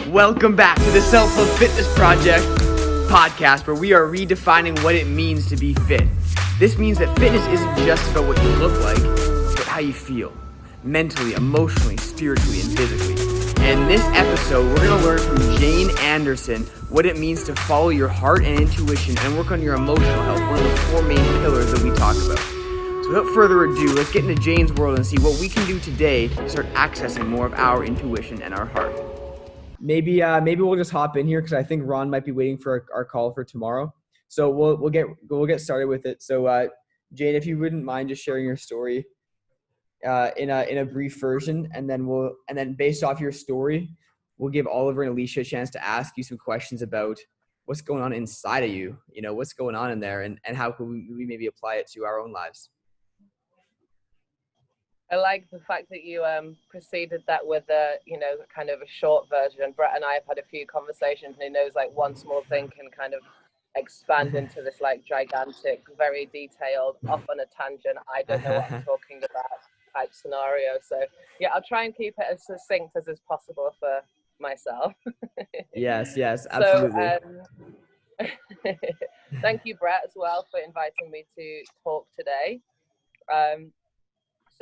Welcome back to the Self-Love Fitness Project podcast, where we are redefining what it means to be fit. This means that fitness isn't just about what you look like, but how you feel, mentally, emotionally, spiritually, and physically. And in this episode, we're going to learn from Jane Anderson what it means to follow your heart and intuition and work on your emotional health, one of the four main pillars that we talk about. So without further ado, let's get into Jane's world and see what we can do today to start accessing more of our intuition and our heart. Maybe we'll just hop in here because I think Ron might be waiting for our call for tomorrow. So we'll get started with it. So Jane, if you wouldn't mind just sharing your story in a brief version, and then based off your story, we'll give Oliver and Alicia a chance to ask you some questions about what's going on inside of you. You know, what's going on in there, and how can we maybe apply it to our own lives. I like the fact that you preceded that with a, kind of a short version. Brett and I have had a few conversations, and he knows like one small thing can kind of expand into this like gigantic, very detailed, off on a tangent, I don't know what I'm talking about type scenario. So yeah, I'll try and keep it as succinct as is possible for myself. Yes, absolutely. So thank you, Brett, as well, for inviting me to talk today.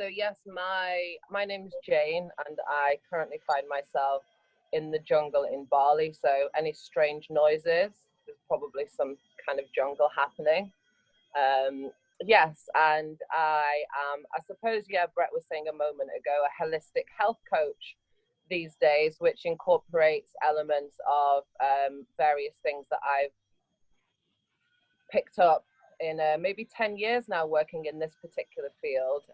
So yes, my name is Jane, and I currently find myself in the jungle in Bali. So any strange noises, there's probably some kind of jungle happening. Yes, and I am, I suppose, Brett was saying a moment ago, a holistic health coach these days, which incorporates elements of various things that I've picked up in maybe 10 years now working in this particular field.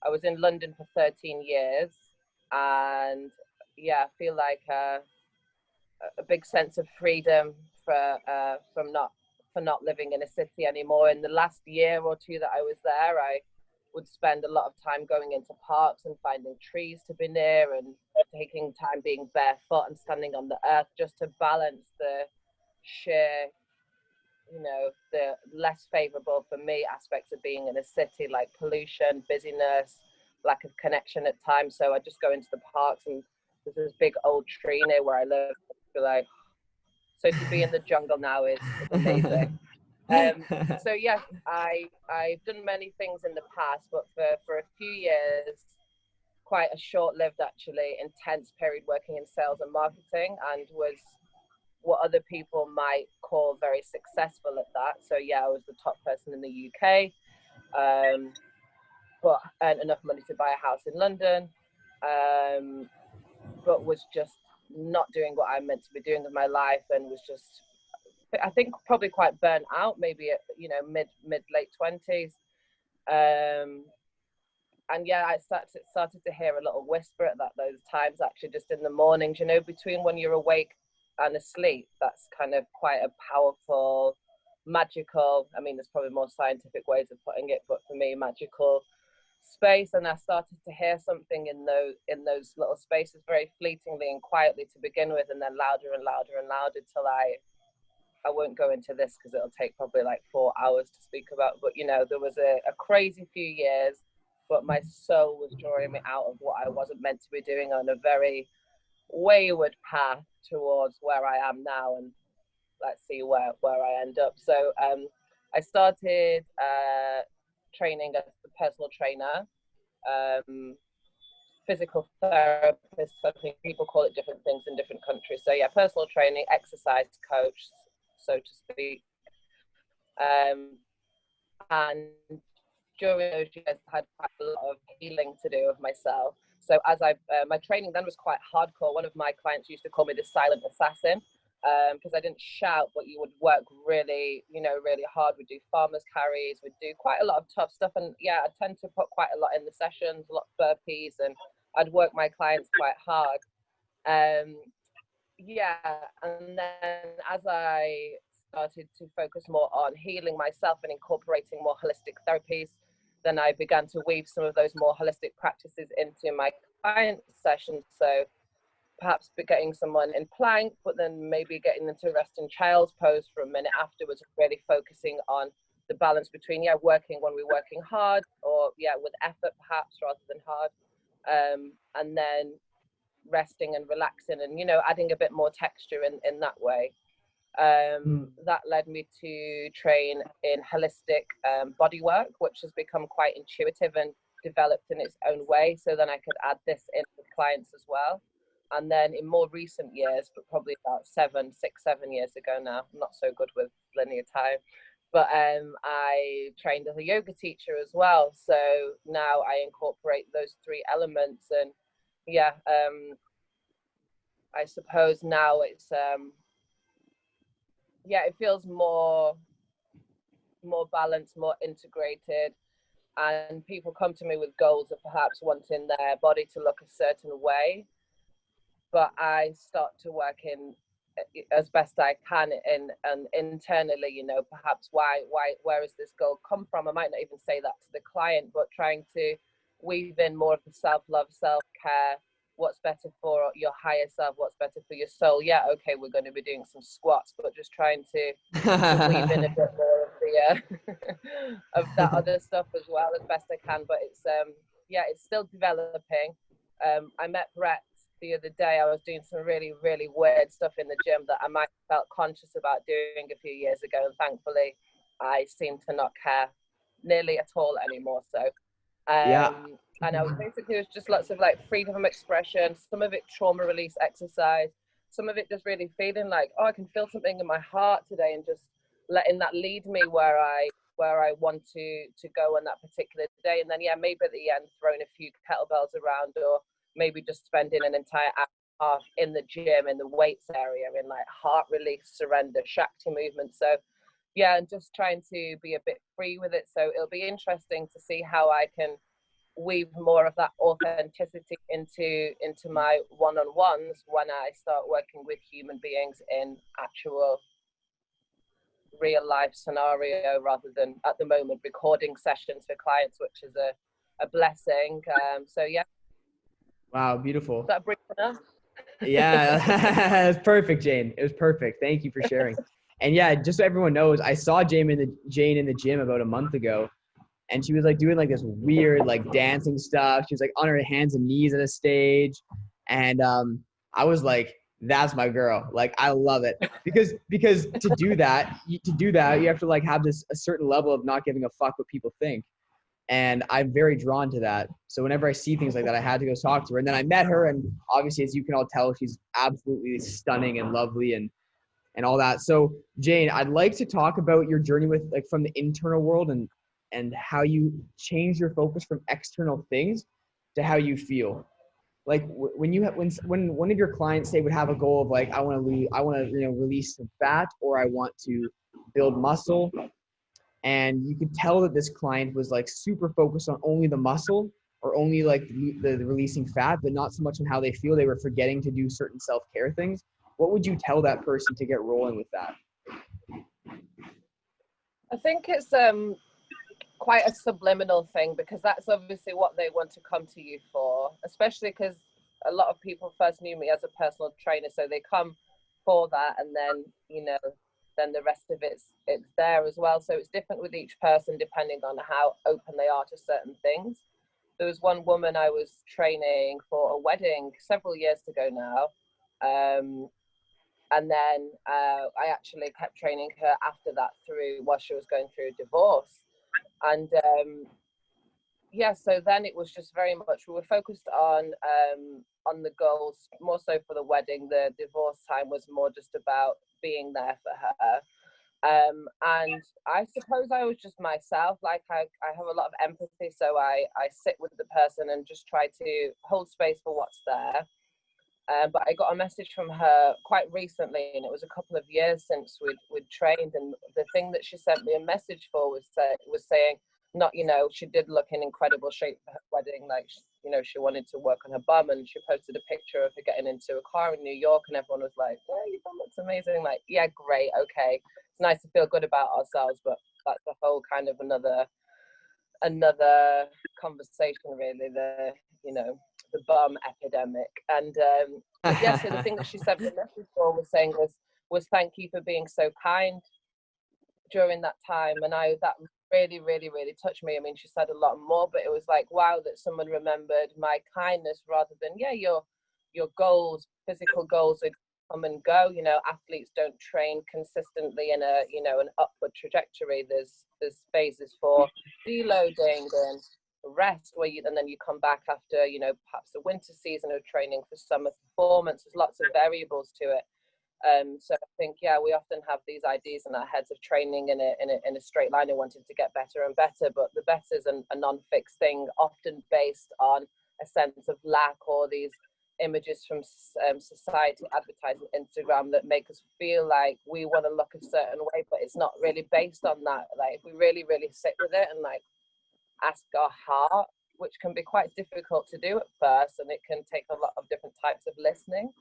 I was in London for 13 years, and I feel like a big sense of freedom from not living in a city anymore. In the last year or two that I was there, I would spend a lot of time going into parks and finding trees to be near, and taking time being barefoot and standing on the earth, just to balance the sheer, the less favorable for me aspects of being in a city, like pollution, busyness, lack of connection at times. So I just go into the parks, and there's this big old tree near where I live. I feel like, so to be in the jungle now is amazing. So yes, I've done many things in the past, but for a few years, quite a short-lived, actually, intense period working in sales and marketing, and was what other people might call very successful at that. So I was the top person in the UK, but earned enough money to buy a house in London, but was just not doing what I meant to be doing with my life, and was just, I think, probably quite burnt out, maybe at mid late 20s. And I started to hear a little whisper at those times, actually, just in the mornings, between when you're awake and asleep. That's kind of quite a powerful, magical, I mean, there's probably more scientific ways of putting it, but for me, magical space. And I started to hear something in those little spaces, very fleetingly and quietly to begin with, and then louder and louder and louder, till I won't go into this because it'll take probably like 4 hours to speak about, but there was a crazy few years, but my soul was drawing me out of what I wasn't meant to be doing, on a very wayward path towards where I am now, and let's see where I end up. So I started training as a personal trainer, physical therapist. I think people call it different things in different countries. So personal training, exercise coach, so to speak. And during those years, I had quite a lot of healing to do of myself. So as my training then was quite hardcore. One of my clients used to call me the silent assassin, because I didn't shout, but you would work really, really hard. We'd do farmers carries, we'd do quite a lot of tough stuff. And I tend to put quite a lot in the sessions, a lot of burpees, and I'd work my clients quite hard. And then as I started to focus more on healing myself and incorporating more holistic therapies, then I began to weave some of those more holistic practices into my client sessions. So perhaps getting someone in plank, but then maybe getting them to rest in child's pose for a minute afterwards, really focusing on the balance between working when we're working hard, or with effort perhaps rather than hard, and then resting and relaxing and, you know, adding a bit more texture in that way. That led me to train in holistic body work, which has become quite intuitive and developed in its own way. So then I could add this in with clients as well. And then in more recent years, but probably about 7 years ago now, I'm not so good with linear time, but I trained as a yoga teacher as well. So now I incorporate those three elements. And yeah, I suppose now it's it feels more balanced, more integrated, and people come to me with goals of perhaps wanting their body to look a certain way, but I start to work in as best I can and internally, you know, perhaps where has this goal come from? I might not even say that to the client, but trying to weave in more of the self-love, self-care, what's better for your higher self, what's better for your soul. Yeah, okay, we're going to be doing some squats, but just trying to weave in a bit more of the of that other stuff as well as best I can. But it's it's still developing. I met Brett the other day. I was doing some really, really weird stuff in the gym that I might have felt conscious about doing a few years ago, and thankfully I seem to not care nearly at all anymore. So and I was basically, it was just lots of like freedom of expression, some of it trauma release exercise, some of it just really feeling like, oh, I can feel something in my heart today, and just letting that lead me where I want to go on that particular day. And then maybe at the end throwing a few kettlebells around, or maybe just spending an entire hour and a half in the gym in the weights area in like heart release, surrender, Shakti movement. So yeah, and just trying to be a bit free with it. So it'll be interesting to see how I can weave more of that authenticity into my one-on-ones when I start working with human beings in actual real life scenario, rather than at the moment recording sessions for clients, which is a blessing. So yeah. Wow, beautiful. Is that brief enough? Yeah, it's perfect, Jane. It was perfect. Thank you for sharing. And yeah, just so everyone knows, I saw Jane in the gym about a month ago, and she was like doing like this weird like dancing stuff. She was like on her hands and knees at a stage, and I was like, that's my girl. Like, I love it because to do that, you have to like have a certain level of not giving a fuck what people think. And I'm very drawn to that. So whenever I see things like that, I had to go talk to her. And then I met her, and obviously, as you can all tell, she's absolutely stunning and lovely and all that. So Jane, I'd like to talk about your journey with like from the internal world and how you change your focus from external things to how you feel. Like when one of your clients say would have a goal of like, I want to release some fat, or I want to build muscle. And you could tell that this client was like super focused on only the muscle or only like the releasing fat, but not so much on how they feel. They were forgetting to do certain self-care things. What would you tell that person to get rolling with that? I think it's quite a subliminal thing, because that's obviously what they want to come to you for, especially because a lot of people first knew me as a personal trainer, so they come for that, and then, you know, then the rest of it's there as well. So it's different with each person depending on how open they are to certain things. There was one woman I was training for a wedding several years ago now, and then I actually kept training her after that while she was going through a divorce. And so then it was just very much, we were focused on the goals more so for the wedding. The divorce time was more just about being there for her. And I suppose I was just myself. Like I have a lot of empathy, so I sit with the person and just try to hold space for what's there. But I got a message from her quite recently, and it was a couple of years since we'd trained. And the thing that she sent me a message for was saying, not, you know, she did look in incredible shape for her wedding. Like, you know, she wanted to work on her bum, and she posted a picture of her getting into a car in New York, and everyone was like, "Yeah, your bum looks amazing." Like, yeah, great, okay. It's nice to feel good about ourselves, but that's a whole kind of another conversation, really. The bum epidemic. And so the thing that she sent me a message for was thank you for being so kind during that time. And that really, really, really touched me. I mean, she said a lot more, but it was like, wow, that someone remembered my kindness rather than, yeah, your goals, physical goals, would come and go. You know, athletes don't train consistently in a, you know, an upward trajectory. There's phases for deloading and rest where you, and then you come back after, you know, perhaps a winter season of training for summer performance. There's lots of variables to it. So I think, yeah, we often have these ideas in our heads of training in a straight line and wanting to get better and better, but the better is a non-fixed thing, often based on a sense of lack or these images from society, advertising, Instagram, that make us feel like we want to look a certain way, but it's not really based on that. Like, if we really sit with it and like ask our heart, which can be quite difficult to do at first, and it can take a lot of different types of listening,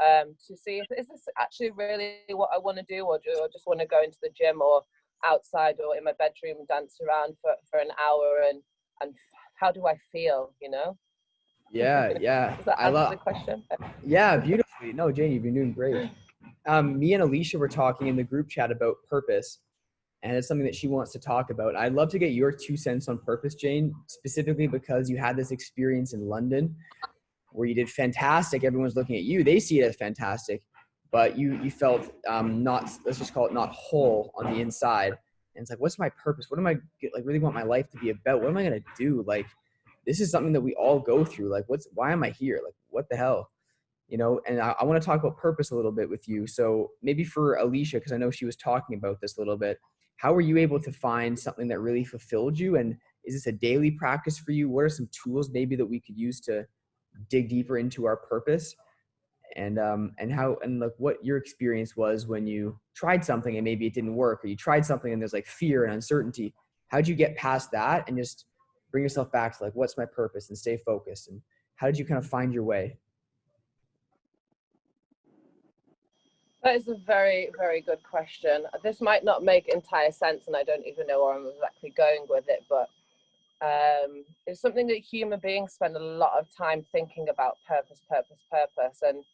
to see if is this actually really what I want to do, or do I just want to go into the gym or outside or in my bedroom and dance around for an hour, and how do I feel, you know? Yeah. Does that answer the question? Yeah, beautifully. No, Jane, you've been doing great. Me and Alicia were talking in the group chat about purpose, and it's something that she wants to talk about. I'd love to get your 2 cents on purpose, Jane, specifically because you had this experience in London where you did fantastic. Everyone's looking at you. They see it as fantastic, but you felt not, let's just call it not whole on the inside. And it's like, what's my purpose? What am I like really want my life to be about? What am I going to do? Like, this is something that we all go through. Like, why am I here? Like, what the hell? You know, and I want to talk about purpose a little bit with you. So maybe for Alicia, because I know she was talking about this a little bit, how were you able to find something that really fulfilled you? And is this a daily practice for you? What are some tools maybe that we could use to dig deeper into our purpose? And how, and like what your experience was when you tried something and maybe it didn't work, or you tried something and there's like fear and uncertainty. How'd you get past that and just bring yourself back to like, what's my purpose, and stay focused? And how did you kind of find your way? That is a very, very good question. This might not make entire sense, and I don't even know where I'm exactly going with it, but it's something that human beings spend a lot of time thinking about: purpose. And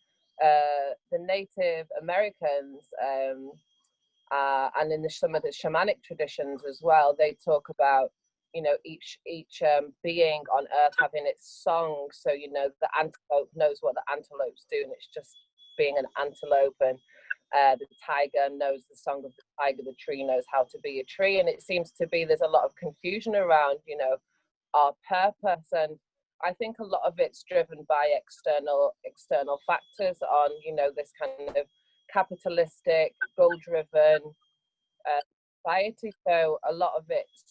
the Native Americans, and in some of the shamanic traditions as well, they talk about, you know, each being on earth having its song. So, you know, the antelope knows what the antelope's doing. It's just being an antelope. And the tiger knows the song of the tiger. The tree knows how to be a tree. And it seems to be there's a lot of confusion around, you know, our purpose. And I think a lot of it's driven by external factors on, you know, this kind of capitalistic, goal-driven society. So a lot of it's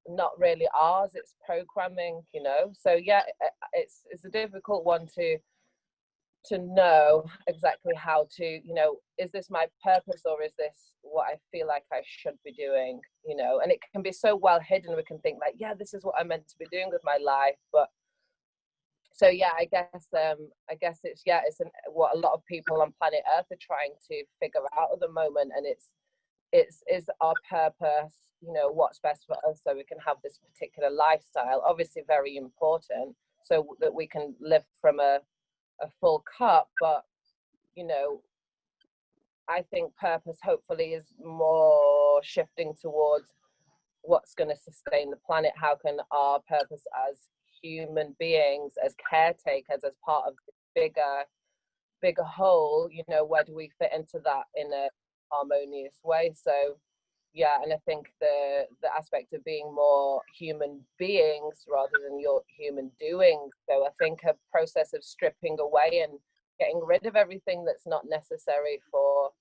not really ours, it's programming, you know. So yeah, it's a difficult one to know exactly how to, you know, is this my purpose, or is this what I feel like I should be doing, you know? And it can be so well hidden, we can think like, yeah, this is what I'm meant to be doing with my life. But so yeah, I guess it's what a lot of people on planet Earth are trying to figure out at the moment. And it's is our purpose, you know, what's best for us, so we can have this particular lifestyle, obviously very important, so that we can live from a full cup. But, you know, I think purpose hopefully is more shifting towards what's going to sustain the planet. How can our purpose as human beings, as caretakers, as part of the bigger whole, you know, where do we fit into that in a harmonious way? So yeah, and I think the aspect of being more human beings rather than your human doing. So I think a process of stripping away and getting rid of everything that's not necessary for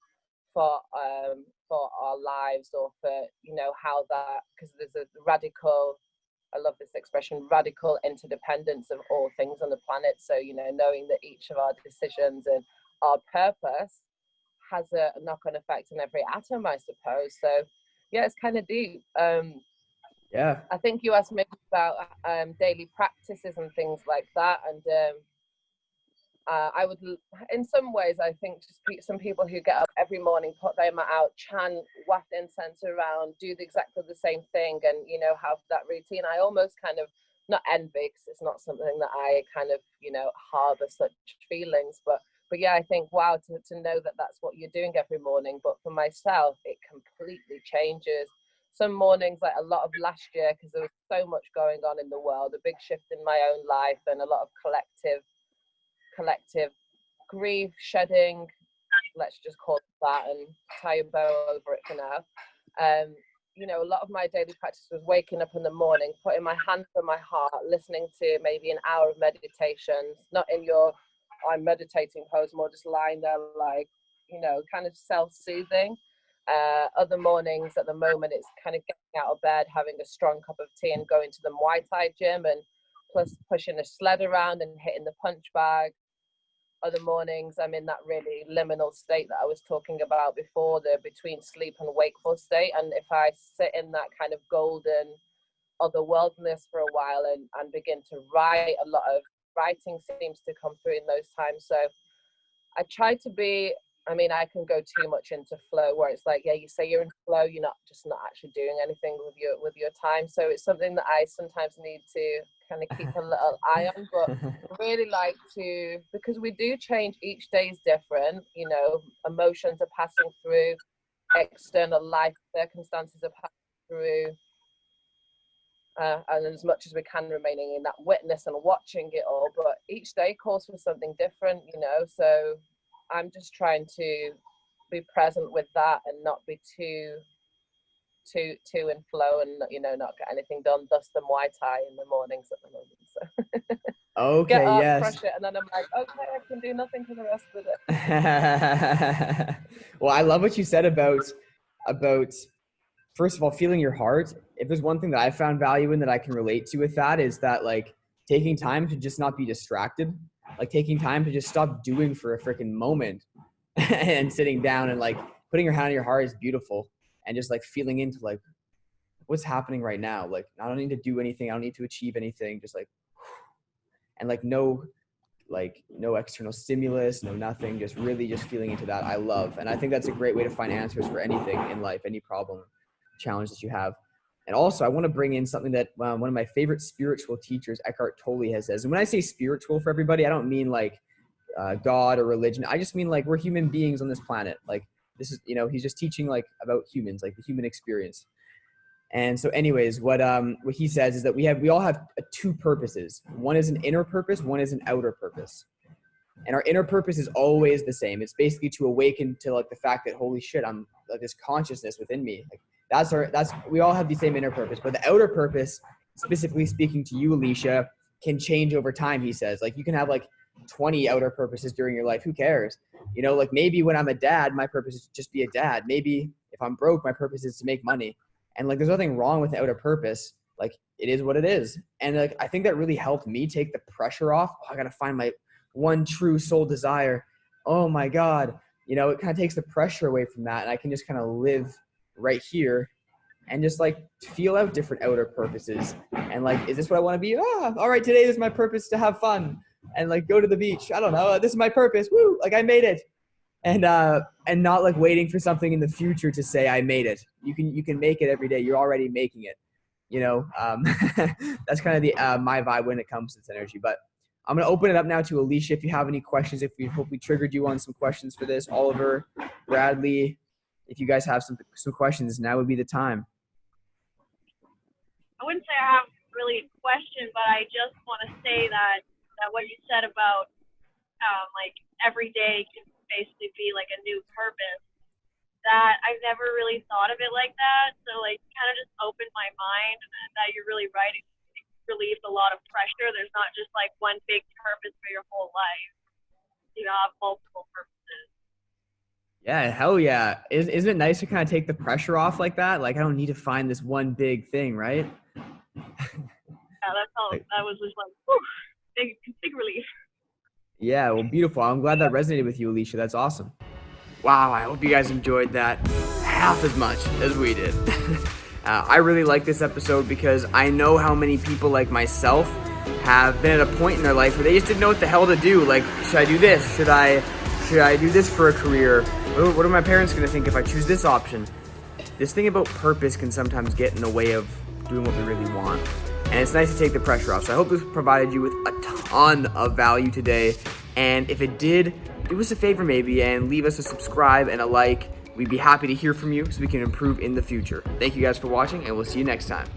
our lives, or for, you know, how that, because there's a radical, I love this expression, radical interdependence of all things on the planet. So, you know, knowing that each of our decisions and our purpose has a knock-on effect on every atom, I suppose. So yeah, it's kind of deep. Yeah. I think you asked me about daily practices and things like that, and I would, in some ways, I think just some people who get up every morning, put their mat out, chant, waft incense around, do exactly the same thing, and, you know, have that routine. I almost kind of, not envy, because it's not something that I kind of, you know, harbor such feelings, but yeah, I think, wow, to know that that's what you're doing every morning. But for myself, it completely changes. Some mornings, like a lot of last year, because there was so much going on in the world, a big shift in my own life, and a lot of collective collective grief, shedding, let's just call it that, and tie a bow over it for now. You know, a lot of my daily practice was waking up in the morning, putting my hand on my heart, listening to maybe an hour of meditations, not in your I'm meditating pose, more just lying there, like, you know, kind of self-soothing. Other mornings at the moment, it's kind of getting out of bed, having a strong cup of tea and going to the Muay Thai gym, and plus pushing a sled around and hitting the punch bag. Other mornings, I'm in that really liminal state that I was talking about before, the between sleep and wakeful state. And if I sit in that kind of golden otherworldliness for a while and begin to write, a lot of writing seems to come through in those times. So I try to be, I mean, I can go too much into flow where it's like, yeah, you say you're in flow, you're not actually doing anything with your time. So it's something that I sometimes need to kind of keep a little eye on, but really like to, because we do change, each day is different, you know, emotions are passing through, external life circumstances are passing through, and as much as we can remaining in that witness and watching it all, but each day calls for something different, you know. So I'm just trying to be present with that and not be too in flow and, you know, not get anything done. Thus the Muay Thai in the mornings at the moment. So Okay, get up, yes. crush it, and then I'm like, okay, I can do nothing for the rest of the day. Well, I love what you said about first of all, feeling your heart. If there's one thing that I found value in that I can relate to with that, is that like taking time to just not be distracted, like taking time to just stop doing for a freaking moment and sitting down and like putting your hand on your heart is beautiful, and just like feeling into like what's happening right now. Like I don't need to do anything. I don't need to achieve anything. Just like, and like no external stimulus, no nothing, just really just feeling into that. I love, and I think that's a great way to find answers for anything in life, any problem, challenge that you have. And also I want to bring in something that one of my favorite spiritual teachers, Eckhart Tolle, has says. And when I say spiritual for everybody, I don't mean like God or religion. I just mean like we're human beings on this planet. Like this is, you know, he's just teaching like about humans, like the human experience. And so anyways, what he says is that we all have two purposes. One is an inner purpose, one is an outer purpose. And our inner purpose is always the same. It's basically to awaken to like the fact that, holy shit, I'm like this consciousness within me. Like we all have the same inner purpose, but the outer purpose, specifically speaking to you, Alicia, can change over time. He says, like, you can have like 20 outer purposes during your life. Who cares? You know, like maybe when I'm a dad, my purpose is to just be a dad. Maybe if I'm broke, my purpose is to make money. And like, there's nothing wrong with the outer purpose. Like it is what it is. And like, I think that really helped me take the pressure off. Oh, I got to find my one true soul desire. Oh my God. You know, it kind of takes the pressure away from that. And I can just kind of live right here and just like feel out different outer purposes. And like, is this what I want to be? All right, today is my purpose to have fun and like go to the beach. I don't know. This is my purpose. Woo. Like I made it. And not like waiting for something in the future to say I made it. You can make it every day. You're already making it. You know, that's kind of the my vibe when it comes to this energy. But I'm gonna open it up now to Alicia. If you have any questions, if we hopefully triggered you on some questions for this, Oliver, Bradley, if you guys have some questions, now would be the time. I wouldn't say I have really a question, but I just want to say that what you said about like every day can basically be like a new purpose, that I've never really thought of it like that. So like kind of just opened my mind that you're really right. It relieves a lot of pressure. There's not just like one big purpose for your whole life. You have multiple purposes. Yeah, hell yeah. Isn't it nice to kind of take the pressure off like that? Like I don't need to find this one big thing, right? Yeah, that's all. That was just like, whew, big relief. Yeah, well, beautiful. I'm glad that resonated with you, Alicia. That's awesome. Wow, I hope you guys enjoyed that half as much as we did. I really like this episode because I know how many people like myself have been at a point in their life where they just didn't know what the hell to do. Like, should I do this? Should I do this for a career? What are my parents going to think if I choose this option? This thing about purpose can sometimes get in the way of doing what we really want. And it's nice to take the pressure off. So I hope this provided you with a ton of value today. And if it did, do us a favor maybe and leave us a subscribe and a like. We'd be happy to hear from you so we can improve in the future. Thank you guys for watching, and we'll see you next time.